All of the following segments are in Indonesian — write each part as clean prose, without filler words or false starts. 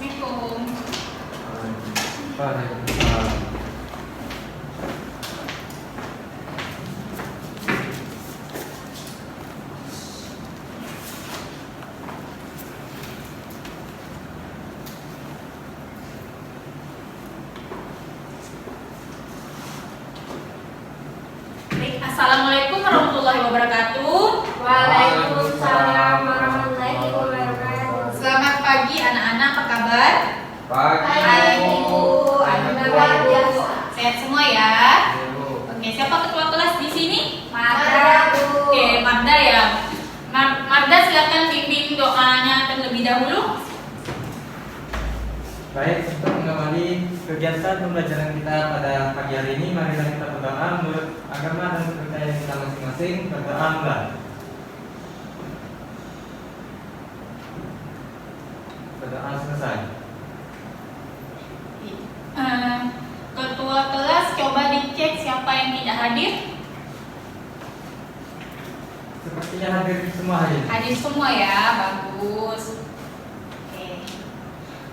Assalamualaikum. Waalaikumsalam. Assalamualaikum warahmatullahi wabarakatuh. Waalaikumsalam warahmatullahi wabarakatuh. Selamat pagi anak-anak, apa kabar? Pagi. Hai Ibu, luar biasa. Sehat semua ya? Ibu. Oke, siapa ketua kelas di sini? Marda, Bu. Oke, Marda ya. Marda silakan bimbing doanya terlebih dahulu. Baik, untuk mengawali kegiatan pembelajaran kita pada pagi hari ini, marilah kita berdoa menurut agama dan kepercayaan kita masing-masing. Berdoa mulai. Berdoa selesai. Ketua kelas coba dicek siapa yang tidak hadir. Sepertinya hadir semua hari ini. Hadir semua ya, bagus. Oke.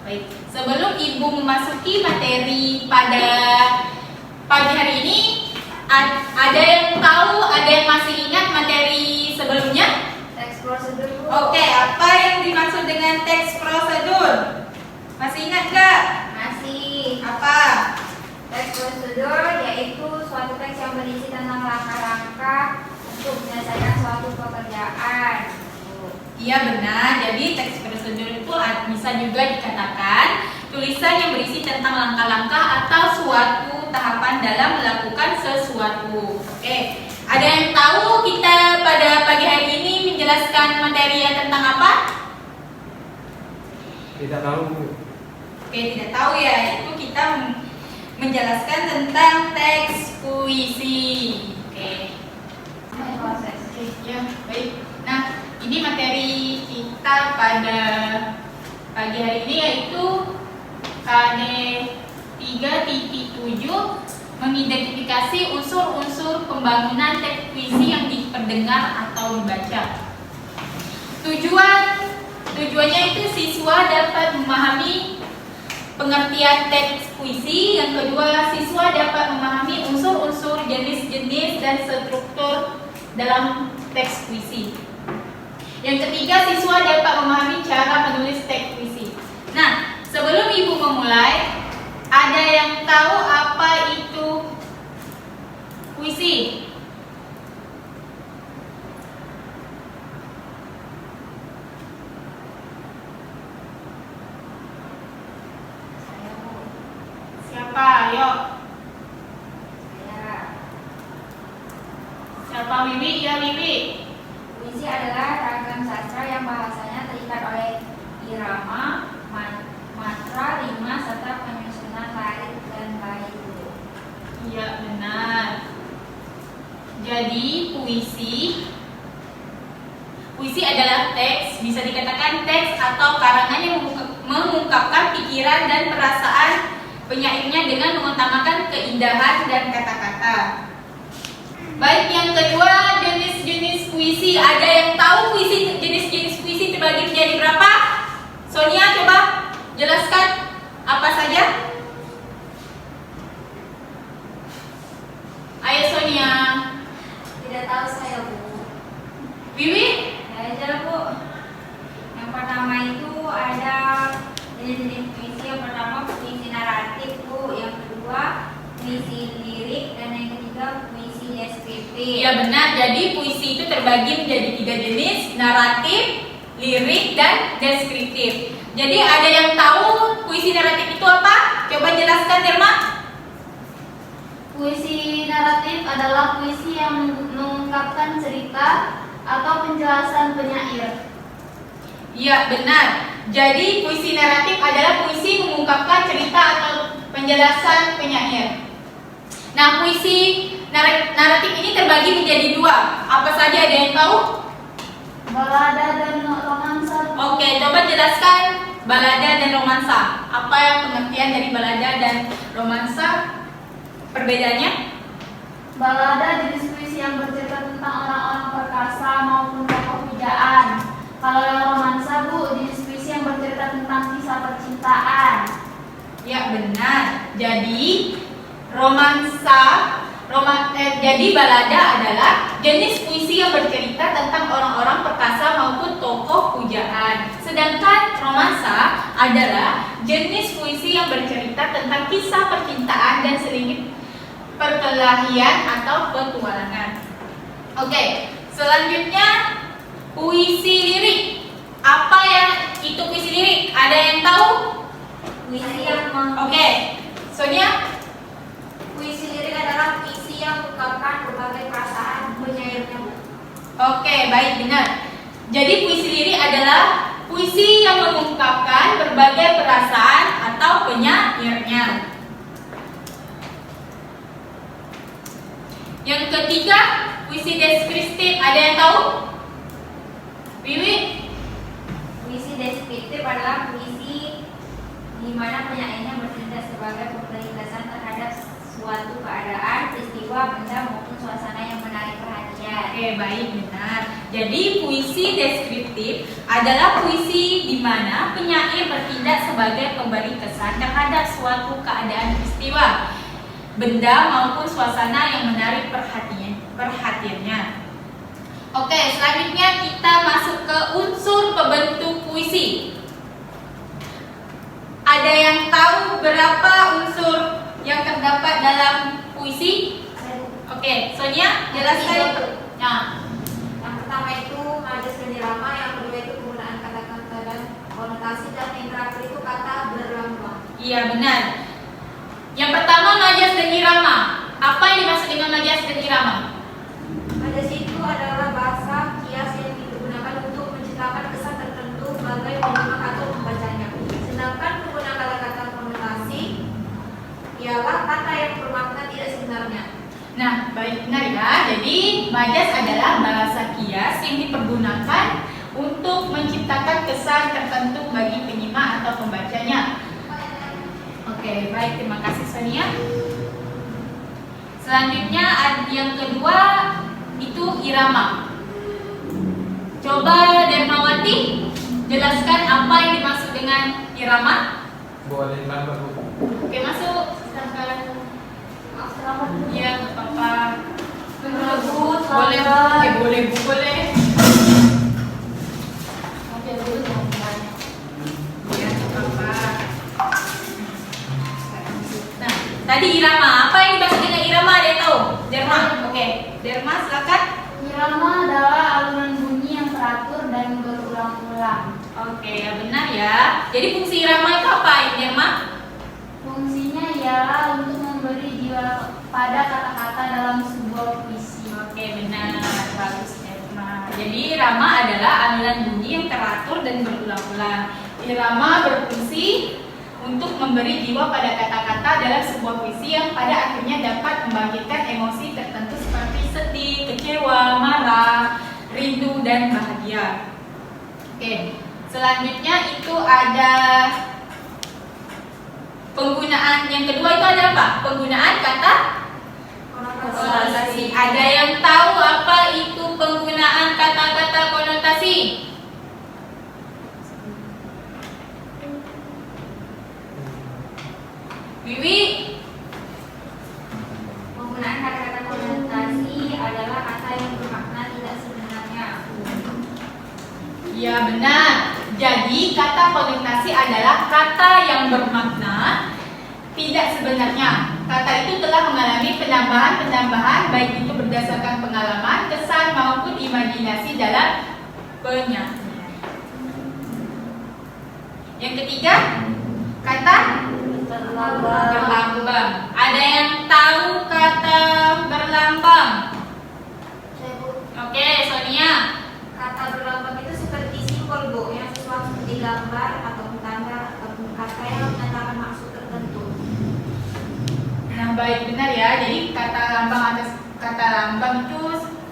Baik, sebelum Ibu memasuki materi pada pagi hari ini, ada yang tahu, ada yang masih ingat materi sebelumnya? Teks prosedur, Bu. Oke, apa yang dimaksud dengan teks prosedur? Masih ingat nggak? Masih. Apa? Teks prosedur yaitu suatu teks yang berisi tentang langkah-langkah untuk menyelesaikan suatu pekerjaan. Bu. Iya benar, jadi teks prosedur itu bisa juga dikatakan tulisan yang berisi tentang langkah-langkah atau suatu tahapan dalam melakukan sesuatu. Oke, ada yang tahu kita pada pagi hari ini menjelaskan materi tentang apa? Tidak tahu, Bu. Oke, tidak tahu ya, itu kita menjelaskan tentang teks puisi. Oke. Proses. Ya, baik. Nah, ini materi kita pada pagi hari ini yaitu KD 3.7 mengidentifikasi unsur-unsur pembangunan teks puisi yang diperdengar atau dibaca. Tujuannya itu siswa dapat memahami pengertian teks puisi. Yang kedua, siswa dapat memahami unsur-unsur, jenis-jenis dan struktur dalam teks puisi. Yang ketiga, siswa dapat memahami cara menulis teks puisi. Nah, sebelum Ibu memulai, ada yang tahu apa itu puisi? Saya, Bu. Siapa? Ayo. Saya. Siapa? Wiwi? Ya, Wiwi. Puisi adalah ragam sastra yang bahasanya terikat oleh irama, matra, rima, serta penyusunan bait dan bait. Iya, benar. Jadi, puisi adalah teks, bisa dikatakan teks atau karangan yang mengungkapkan pikiran dan perasaan penyairnya dengan mengutamakan keindahan dan kata-kata. Baik, yang kedua, jenis-jenis puisi. Ada yang tahu jenis-jenis puisi terbagi menjadi berapa? Sonia, coba jelaskan apa saja. Ayo Sonia. Tidak tahu saya, Bu. Wiwi? Ya aja, Bu. Yang pertama itu ada jenis-jenis puisi. Yang pertama puisi naratif, Bu. Yang kedua puisi lirik dan yang ketiga puisi deskriptif. Iya benar, jadi puisi itu terbagi menjadi 3 jenis, naratif, lirik, dan deskriptif. Jadi ada yang tahu puisi naratif itu apa? Coba jelaskan, Derma. Puisi naratif adalah puisi yang mengungkapkan cerita atau penjelasan penyair. Iya benar, jadi puisi naratif adalah puisi mengungkapkan cerita atau penjelasan penyair. Nah, puisi naratif ini terbagi menjadi 2. Apa saja, ada yang tahu? Balada dan romansa. Oke, coba jelaskan balada dan romansa. Apa yang pengertian dari balada dan romansa? Perbedaannya? Balada jenis puisi yang bercerita tentang orang-orang perkasa maupun tokoh pujaan. Kalau yang romansa, Bu, jenis puisi yang bercerita tentang kisah percintaan percintaan. Ya benar. Jadi jadi balada adalah jenis puisi yang bercerita tentang orang-orang perkasa maupun tokoh pujaan. Sedangkan romansa adalah jenis puisi yang bercerita tentang kisah percintaan dan sedikit perkelahian atau petualangan. Oke, selanjutnya puisi lirik. Apa yang itu puisi lirik? Ada yang tahu? Puisi yang Oke, Sonia? Puisi lirik adalah puisi yang mengungkapkan berbagai perasaan penyairnya. Oke, baik, benar. Jadi puisi lirik adalah puisi yang mengungkapkan berbagai perasaan atau penyairnya. Yang ketiga, puisi deskriptif. Ada yang tahu? Wiwi? Puisi deskriptif adalah puisi di mana penyairnya bertindak sebagai pembahasan terhadap suatu keadaan, peristiwa, benda maupun suasana yang menarik perhatian. Oke, baik, benar. Jadi puisi deskriptif adalah puisi di mana penyair bertindak sebagai pemberi kesan terhadap suatu keadaan, peristiwa, benda maupun suasana yang menarik perhatiannya. Oke, selanjutnya kita masuk ke unsur pembentuk puisi. Ada yang tahu berapa unsur yang terdapat dalam puisi? Oke, Sonia, jelaskan. Nah, Yang pertama itu majas dan irama, yang kedua itu penggunaan kata-kata dan konotasi, dan yang terakhir itu kata berlambang. iya benar. Yang pertama majas dan irama. Apa yang dimaksud dengan majas dan irama? Majas itu adalah bahasa kias yang digunakan untuk menciptakan kesan tertentu sebagai penyimak atau pembacanya. Sedangkan penggunaan kata-kata konotasi ialah kata yang bermakna tidak sebenarnya. Nah, baik, benar ya. Jadi majas adalah bahasa kias yang dipergunakan untuk menciptakan kesan tertentu bagi penyimak atau pembacanya. Oke, baik, terima kasih Sonia. Selanjutnya yang kedua itu irama. Coba Dermawati jelaskan apa yang dimaksud dengan irama. Boleh lambat, Bu. Oke, masuk. Silakan. Selamat Iya, nggak apa-apa. Bu, Boleh, selamat. boleh, Bu, boleh. Oke, Bu, selamat. Iya, nggak apa-apa. Nah, tadi irama. Apa yang dimaksud dengan irama? Ada yang tahu? Derma. Oke, Derma, silakan. Irama adalah alunan bunyi yang teratur dan berulang-ulang. Oke, ya benar ya. Jadi fungsi irama itu apa, Derma? Fungsinya ialah untuk memberi jiwa pada kata-kata dalam sebuah puisi. Oke, benar. Bagus, Derma. Jadi irama adalah alunan bunyi yang teratur dan berulang-ulang. Irama berfungsi untuk memberi jiwa pada kata-kata dalam sebuah puisi yang pada akhirnya dapat membangkitkan emosi tertentu seperti sedih, kecewa, marah, rindu, dan bahagia. Oke, selanjutnya itu ada penggunaan yang kedua itu ada apa? Penggunaan kata konotasi. Ada yang tahu apa itu penggunaan kata-kata konotasi? Wiwi? Penggunaan kata-kata konotasi adalah kata yang bermakna tidak sebenarnya. Ya benar. Jadi kata konotasi adalah kata yang bermakna tidak sebenarnya. Kata itu telah mengalami penambahan-penambahan baik itu berdasarkan pengalaman, kesan maupun imajinasi dalam penyair. Yang ketiga, kata berlambang. Ada yang tahu kata berlambang? Oke, Sonia. Kata berlambang itu seperti simbol, Bu, yang sesuatu seperti gambar atau tanda atau kata yang menyatakan maksud tertentu. Nah, baik, benar ya. Jadi kata lambang atas kata lambang itu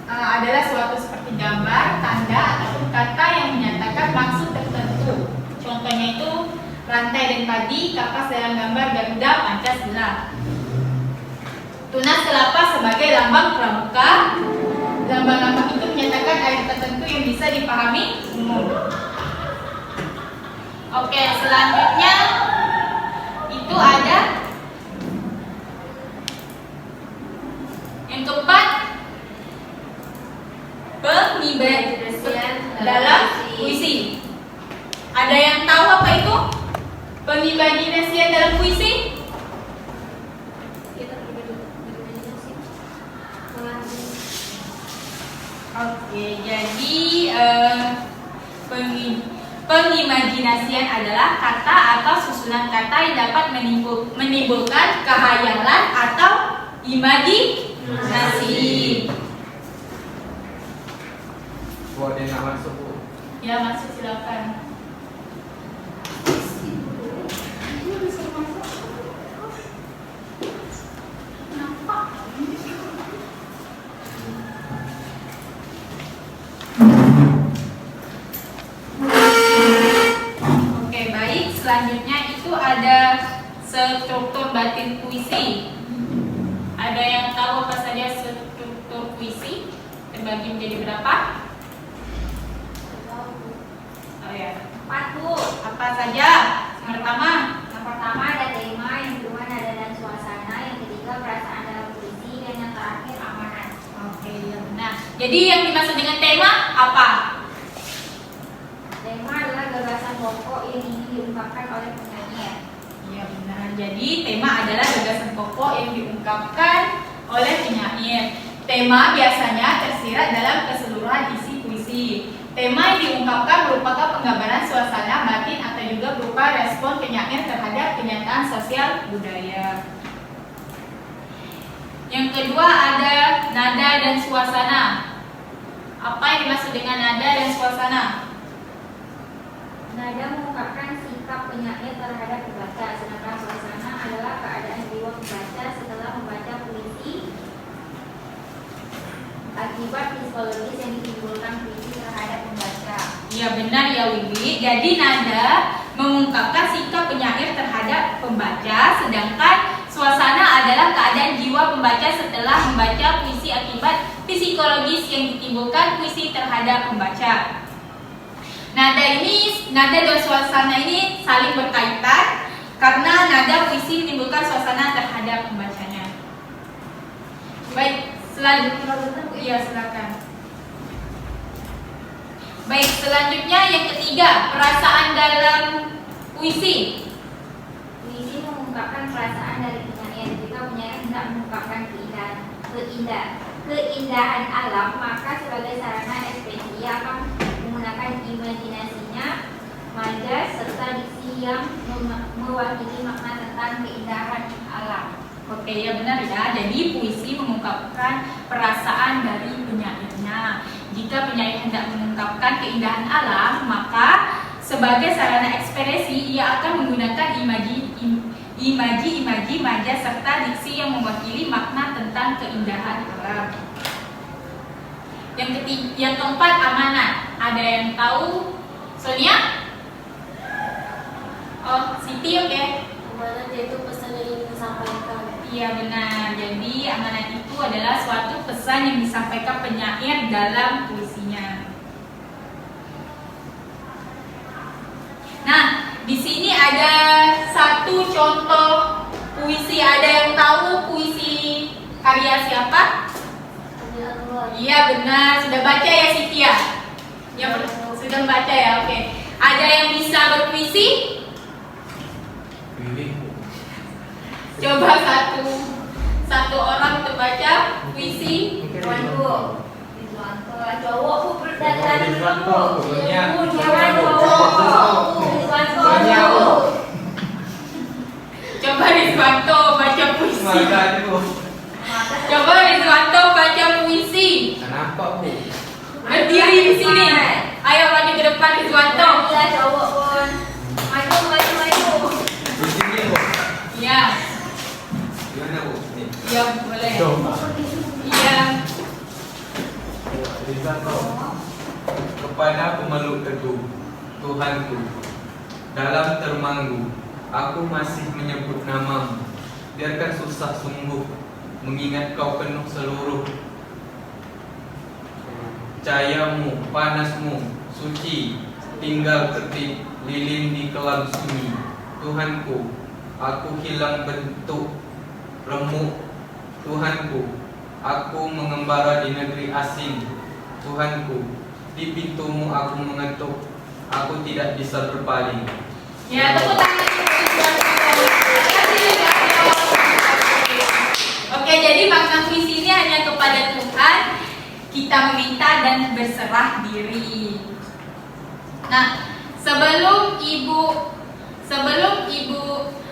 adalah suatu seperti gambar, tanda ataupun kata yang menyatakan maksud tertentu. Contohnya itu rantai dan padi, kapas dalam gambar Garuda Pancasila. Tunas kelapa sebagai lambang pramuka. Lambang-lambang itu menyatakan ayat tertentu yang bisa dipahami umum. Oke, selanjutnya itu ada yang keempat, pengimajinasian dalam puisi. Ada yang tahu apa itu pengimajinasian dalam puisi? Oke, jadi pengimajinasian adalah kata atau susunan kata yang dapat menimbulkan khayalan atau imajinasi. Buat dia nak masuk Bu. Ya, masuk silakan. Oke, baik. Selanjutnya itu ada struktur batin puisi. Ada yang tahu apa saja struktur puisi? Terbagi menjadi berapa? Oh ya, 4 Bu. apa saja? Yang pertama, Yang pertama ada tema, yang kedua nada dan suasana, yang ketiga perasaan dalam puisi, dan yang terakhir amanat. oke, ya benar. Jadi yang dimaksud dengan tema apa? Tema adalah gagasan pokok yang ingin diungkapkan oleh penyanyi. Iya benar. Jadi tema adalah gagasan pokok yang diungkapkan oleh penyair. Tema biasanya tersirat dalam keseluruhan isi puisi. Tema yang diungkapkan merupakan penggambaran suasana batin atau juga berupa respon penyair terhadap kenyataan sosial budaya. Yang kedua ada nada dan suasana. Apa yang dimaksud dengan nada dan suasana? Nada mengungkapkan sikap penyair terhadap pembaca, sedangkan suasana adalah keadaan jiwa pembaca setelah membaca puisi akibat psikologis yang ditimbulkan puisi terhadap pembaca. Ya benar ya Wiwi. Jadi nada mengungkapkan sikap penyair terhadap pembaca, sedangkan suasana adalah keadaan jiwa pembaca setelah membaca puisi akibat psikologis yang ditimbulkan puisi terhadap pembaca. Nada dan suasana ini saling berkaitan karena nada puisi menimbulkan suasana terhadap pembacanya. Baik, selanjutnya, iya silakan. Baik, selanjutnya yang ketiga, perasaan dalam puisi. Puisi mengungkapkan perasaan dari penyair. Jika penyair hendak mengungkapkan keindahan alam, maka sebagai sarana ekspresi ia akan menggunakan imajinasinya, majas, serta diksi yang mewakili makna tentang keindahan alam. Oke, ya benar ya. Jadi puisi mengungkapkan perasaan dari penyairnya. Jika penyair hendak mengungkapkan keindahan alam, maka sebagai sarana ekspresi ia akan menggunakan imaji, majas, serta diksi yang mewakili makna tentang keindahan alam. Yang keempat, amanat. Ada yang tahu? Sonia? Oh, Siti, oke. Amanat yaitu pesan yang ingin disampaikan. Iya benar. Jadi amanat itu adalah suatu pesan yang disampaikan penyair dalam puisinya. Nah, di sini ada satu contoh puisi. Ada yang tahu puisi karya siapa? Iya benar. Sudah baca ya Siti ya? Ya sudah baca ya. Oke. Ada yang bisa berpuisi? Coba satu orang untuk baca puisi. Ridwanto, cowok bu berdandan Ridwanto, Sonia. Ridwanto. Coba Ridwanto baca puisi. Maka itu. Coba Ridwanto baca puisi. Kenapa Bu? Berdiri di sini. Ayo maju ke depan Ridwanto. Iya cowok pun. Maju. Di sini Bu. Iya. Gimana Bu? Nih. Iya boleh. Coba. Iya. Ridwanto. Kepada pemeluk teguh, Tuhanku, dalam termanggu, aku masih menyebut namamu. Biarkan susah sungguh, mengingat kau penuh seluruh cahayamu, panasmu, suci, tinggal ketik lilin di kelam sunyi. Tuhanku, aku hilang bentuk remuk. Tuhanku, aku mengembara di negeri asing. Tuhanku, di pintumu aku mengetuk. Aku tidak bisa berpaling. Ya, tepuk tangan. Oke, jadi makna puisi ini hanya kepada Tuhan kita meminta dan berserah diri. Nah, sebelum ibu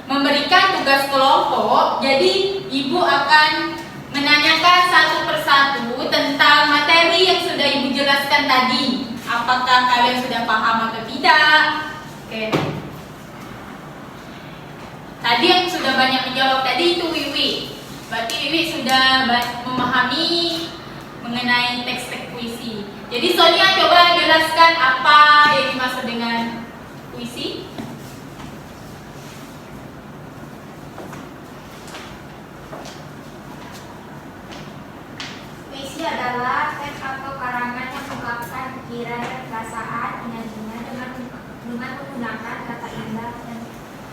memberikan tugas kelompok, jadi ibu akan menanyakan satu persatu tentang materi yang sudah ibu jelaskan tadi. Apakah kalian sudah paham atau tidak? Oke. Tadi yang sudah banyak menjawab tadi itu Wiwi. Berarti Wiwi sudah memahami mengenai teks-teks puisi. Jadi Sonia coba jelaskan apa yang dimaksud dengan puisi. Puisi adalah teks atau karangan yang mengungkapkan pikiran dan perasaan penyajinya dengan menggunakan kata indah dan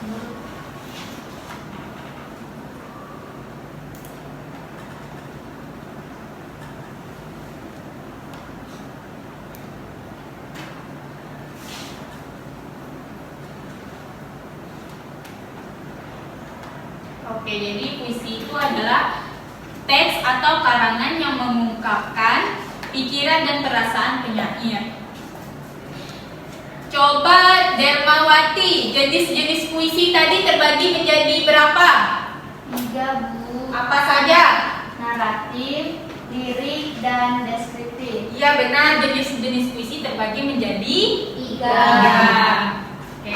menurut. Oke, jadi puisi itu adalah teks atau karangan yang mengungkapkan pikiran dan perasaan penyair. Coba Dermawati, jenis-jenis puisi tadi terbagi menjadi berapa? 3, Bu. Apa saja? Naratif, lirik, dan deskriptif. Iya benar, jenis-jenis puisi terbagi menjadi 3. 3. Oke.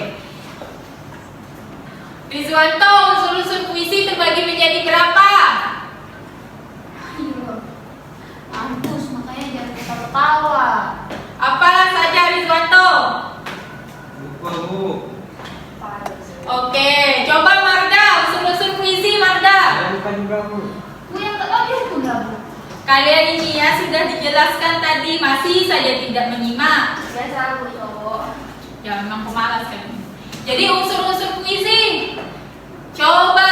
Rizwanto, unsur-unsur puisi terbagi menjadi berapa? Ampus, makanya jangan ketawa-tawa. Apa saja Rizwanto? Lupa, Bu. Oke, coba Marda, unsur-unsur puisi Marda. Saya lupa juga, Bu. Bu yang terakhir tuh nggak, Bu? Kalian ini ya sudah dijelaskan tadi, masih saja tidak menyimak. Biasa, Bu, cowok. Ya memang pemalas kan. Jadi unsur-unsur puisi. Coba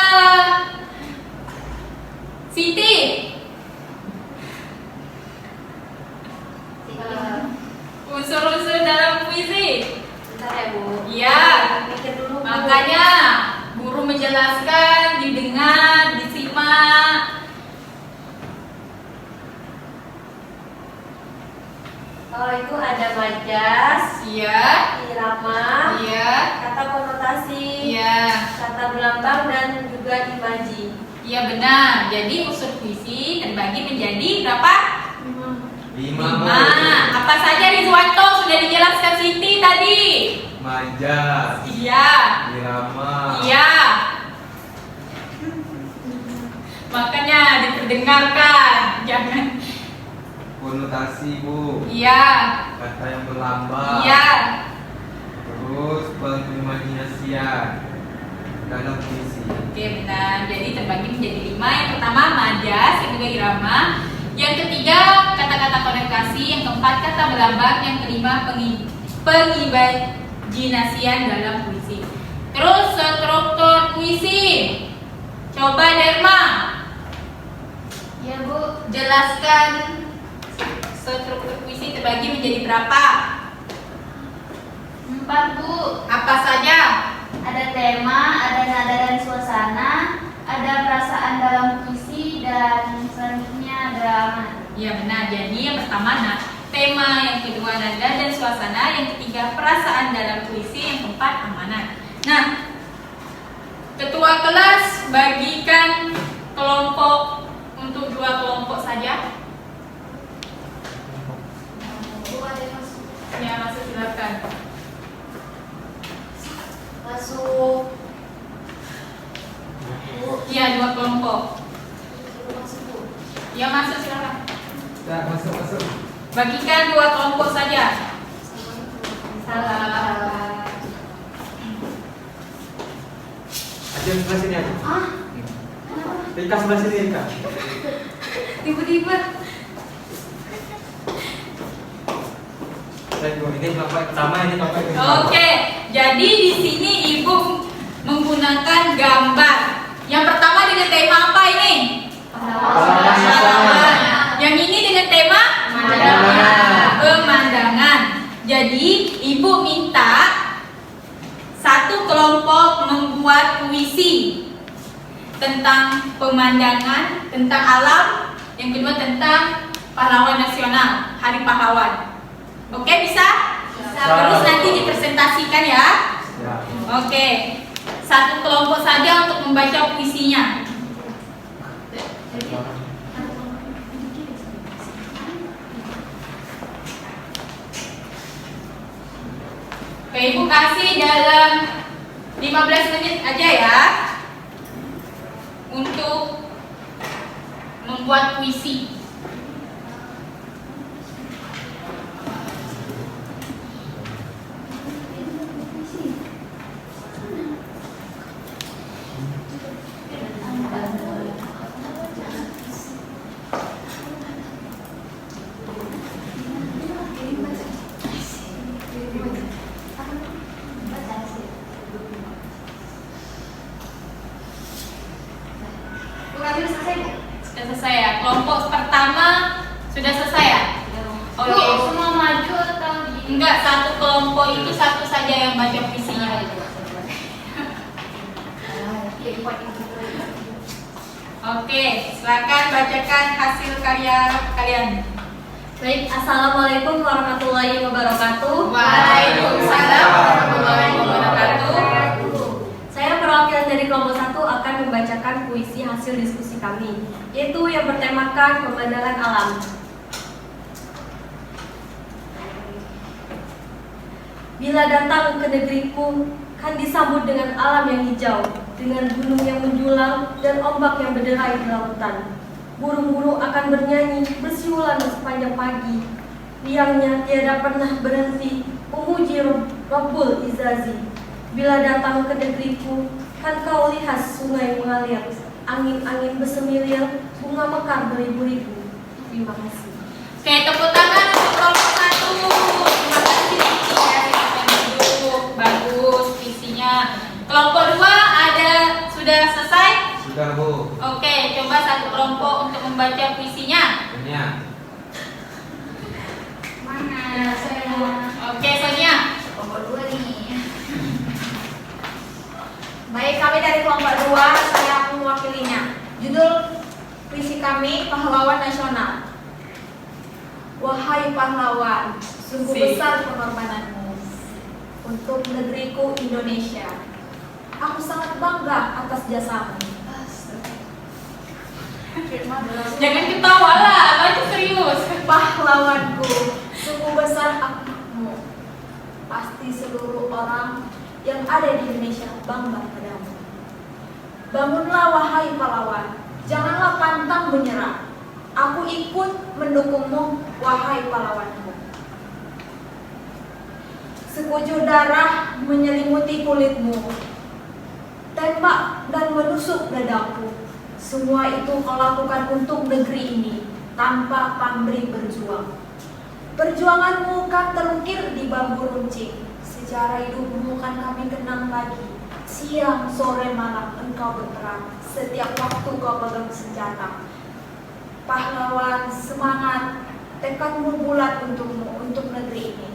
Siti. Unsur-unsur dalam puisi. Bentar ya, Bu. Iya. Mikir dulu, Bu. Makanya guru menjelaskan, didengar, disimak. Kalau itu ada majas, Iya. irama, Iya. kata konotasi, Iya. kata berlambang, dan juga imaji. Iya benar. Jadi unsur puisi terbagi menjadi berapa? 5, 5. Apa saja Rizwanto sudah dijelaskan Siti tadi? Majas, Iya. irama, Iya. Makanya diperdengarkan, jangan. konotasi, Bu. Iya. Kata yang berlambang. Iya. Terus pengimajinasian dalam puisi. Oke benar. Jadi terbagi menjadi 5. Yang pertama majas, yang kedua irama, yang ketiga kata-kata konotasi, yang keempat kata berlambang, yang kelima pengimajinasian dalam puisi. Terus struktur puisi. Coba Derma, Ya, Bu. jelaskan struktur puisi terbagi menjadi berapa? 4, Bu. Apa saja? Ada tema, ada nada dan suasana, ada perasaan dalam puisi, dan selanjutnya drama. Ya benar. Jadi yang pertama tema, yang kedua nada dan suasana, yang ketiga perasaan dalam puisi, yang keempat amanat. Nah, ketua kelas bagikan kelompok untuk 2 kelompok saja. Bu, ada yang masuk? Ya masuk silakan. Masuk. Bu, Ya 2 kelompok. masuk, Bu. Ya masuk silakan. Ya, masuk. Bagikan 2 kelompok saja. Salah. Aja sebelah sini aja. Ah, kenapa? Rika sebelah sini, Rika. Tiba-tiba. Saya ini bapak pertama, ini bapak kedua. Oke, Jadi di sini Ibu menggunakan gambar. Yang pertama dengan tema apa ini? Pahlawan. Yang ini dengan tema pemandangan. Jadi Ibu minta satu kelompok membuat puisi tentang pemandangan, tentang alam. Yang kedua tentang pahlawan nasional, Hari Pahlawan. Oke, bisa? Terus nanti dipresentasikan ya. Oke. Satu kelompok saja untuk membaca puisinya. Oke, Ibu kasih dalam 15 menit aja ya untuk membuat puisi. Sudah selesai ya? Kelompok pertama sudah selesai ya? Oke. Semua maju atau Enggak, satu kelompok itu satu saja yang baca puisinya. Oke, silakan bacakan hasil karya kalian. Baik, Assalamualaikum warahmatullahi wabarakatuh. Waalaikumsalam warahmatullahi wabarakatuh. Saya perwakilan dari kelompok 1 akan membacakan puisi hasil diskusi kami, yaitu yang bertemakan pemandangan alam. Bila datang ke negeriku, kan disambut dengan alam yang hijau, dengan gunung yang menjulang dan ombak yang berderai di lautan. Burung-burung akan bernyanyi bersiulan sepanjang pagi. Riangnya tiada pernah berhenti memuji Rabbul Izazi. Bila datang ke negeriku, kan kau lihat sungai mengalir, angin-angin bersemilir, bunga mekar beribu-ribu. Terima kasih. Oke, tepuk tangan untuk kelompok 1. Terima kasih ya, silakan duduk. Bagus puisinya. Kelompok 2 ada sudah selesai? Sudah, Bu. Oke, coba satu kelompok untuk membaca puisinya. Ini. mana? Saya Oke, Sonia. kelompok 2 nih. Baik, kami dari kelompok 2, saya mewakilinya. Judul puisi kami Pahlawan Nasional. Wahai pahlawan, sungguh besar pengorbananmu untuk negeriku Indonesia. Aku sangat bangga atas jasamu. Jangan ketawa lah, baca serius. Pahlawanku, sungguh besar akhlakmu. Pasti seluruh orang yang ada di Indonesia bangga padamu. Bangunlah wahai pahlawan, janganlah pantang menyerah. Aku ikut mendukungmu wahai pahlawanku. Sekujur darah menyelimuti kulitmu, tembak dan menusuk dadaku. Semua itu kau lakukan untuk negeri ini tanpa pamrih berjuang. Perjuanganmu kan terukir di bambu runcing. Sejarah hidupmu kan kami kenang lagi. Siang, sore, malam engkau berperang. Setiap waktu kau pegang senjata. Pahlawan, semangat, tekadmu bulat untukmu, untuk negeri ini.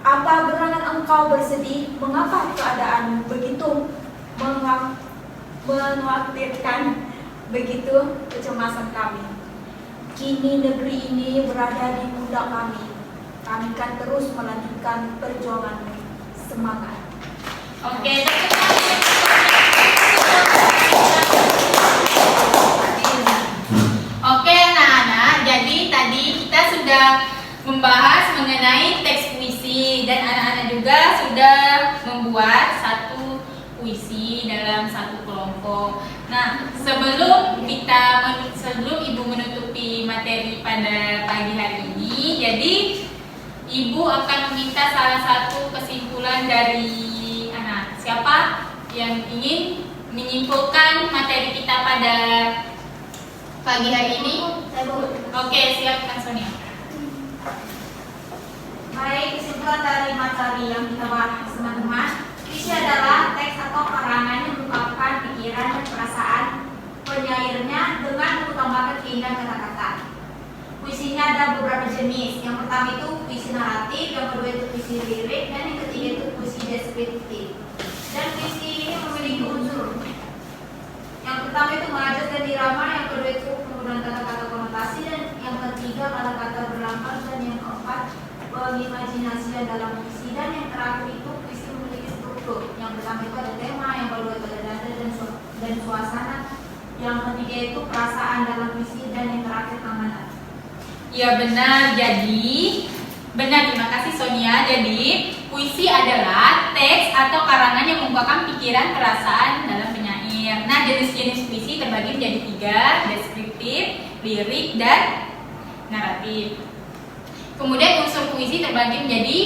Apa gerangan engkau bersedih? Mengapa keadaanmu begitu mengkhawatirkan? Begitu kecemasan kami. Kini negeri ini berada di pundak kami. Kami kan terus melanjutkan perjuangan. Semangat. Oke, Oke anak-anak, jadi tadi kita sudah membahas mengenai teks puisi dan anak-anak juga sudah membuat satu puisi dalam satu kelompok. Nah, sebelum Ibu menutupi materi pada pagi hari ini, jadi Ibu akan meminta salah satu kesimpulan dari anak. Siapa yang ingin menyimpulkan materi kita pada pagi hari ini? Oke, siapkan Sonia. Baik, kesimpulan dari materi yang kita bahas teman-teman, puisi adalah teks atau karangan yang mengungkapkan pikiran dan perasaan penyairnya dengan mengutamakan keindahan kata-kata. Puisinya ada beberapa jenis. Yang pertama itu puisi naratif, yang kedua itu puisi lirik, dan yang ketiga itu puisi deskriptif. Dan puisi ini memiliki unsur. Yang pertama itu mengajar dan irama, yang kedua itu penggunaan kata-kata konotasi, dan yang ketiga kata-kata berlambang, dan yang keempat pengimajinasian dalam puisi, dan yang terakhir itu puisi memiliki struktur. Yang pertama itu ada tema, yang kedua itu ada nada dan suasana, yang ketiga itu perasaan dalam puisi, dan yang terakhir amanat. Ya benar, terima kasih Sonia. Jadi puisi adalah teks atau karangan yang mengungkapkan pikiran, perasaan dalam penyair. Nah, jenis-jenis puisi terbagi menjadi 3, deskriptif, lirik, dan naratif. Kemudian unsur puisi terbagi menjadi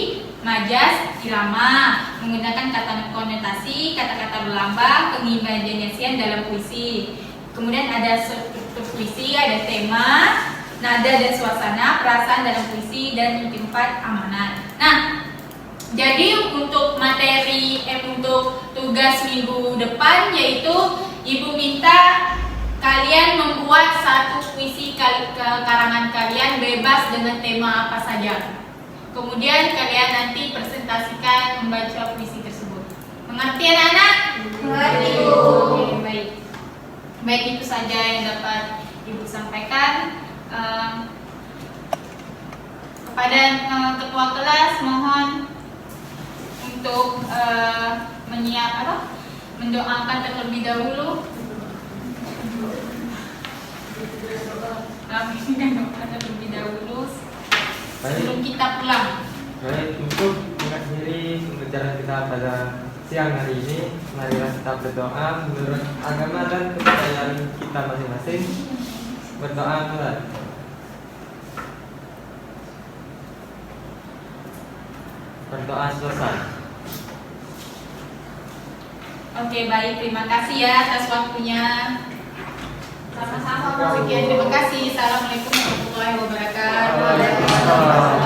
majas, irama, menggunakan kata konotasi, kata-kata berlambang, pengimajinasian dalam puisi. Kemudian ada struktur puisi, ada tema, nada dan suasana, perasaan dalam puisi, dan yang keempat amanat. Nah, jadi untuk untuk tugas minggu depan yaitu Ibu minta kalian membuat satu puisi karangan kalian bebas dengan tema apa saja. Kemudian kalian nanti presentasikan membaca puisi tersebut. Mengerti anak-anak? Mengerti, Bu. Oke, baik. Baik, itu saja yang dapat Ibu sampaikan. Kepada ketua kelas mohon untuk mendoakan terlebih dahulu. Mendoakan terlebih dahulu sebelum kita pulang. Baik, untuk mengakhiri pembelajaran kita pada siang hari ini, marilah kita berdoa menurut agama dan kepercayaan kita masing-masing. Berdoa mulai. Berdoa selesai. Oke, baik, terima kasih ya atas waktunya. Sama-sama, Pak. Sekian, terima kasih. Assalamualaikum warahmatullahi wabarakatuh. Waalaikumsalam.